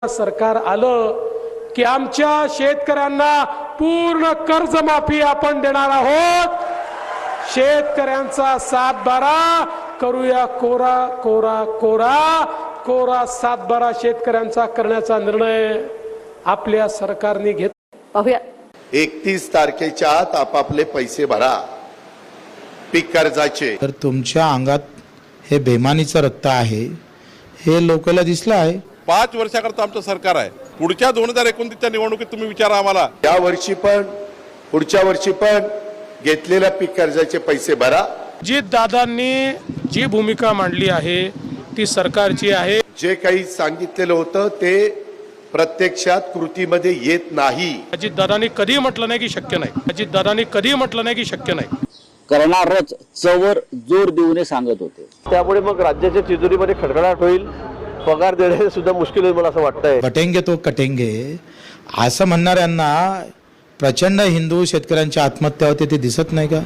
सरकार आलं की आमच्या शेतकऱ्यांना पूर्ण कर्जमाफी आपण देणार आहोत। शेतकऱ्यांचा 7/12 करूया कोरा कोरा कोरा कोरा 7/12 शेतकऱ्यांचा करण्याचा निर्णय आपल्या सरकारने घेतला। पाहूया 31 तारखेच्या आत आपापले पैसे भरा पीक कर्जाचे। तर तुमच्या अंगात हे बेमानीचं रक्त आहे हे लोकांना दिसलं आहे। 5 वर्षाकरता आमचं सरकार आहे। पुढच्या 2029च्या निवडणुकीत तुम्ही विचारा आम्हाला। या वर्षी पण पुढच्या वर्षी पण घेतलेल्या पीक कर्जाचे पैसे भरा। अजित दादांनी जी भूमिका मांडली आहे ती सरकारची आहे। जे काही सांगितलेलं होतं ते प्रत्यक्षात कृतीमध्ये येत नाही। अजित दादांनी कधी म्हटलं नाही की शक्य नाही। अजित दादांनी कधी म्हटलं नाही की शक्य नाही। करणारच चवर जोर देऊन सांगत होते। त्यामुळे मग राज्याच्या तिजोरीमध्ये खडखडाट होईल, पगार देणे सुद्धा मुश्किल होईल मला असं वाटतंय। कटेंगे तो कटेंगे असं म्हणणाऱ्यांना प्रचंड हिंदू शेतकऱ्यांची आत्महत्या होते ते दिसत नाही का?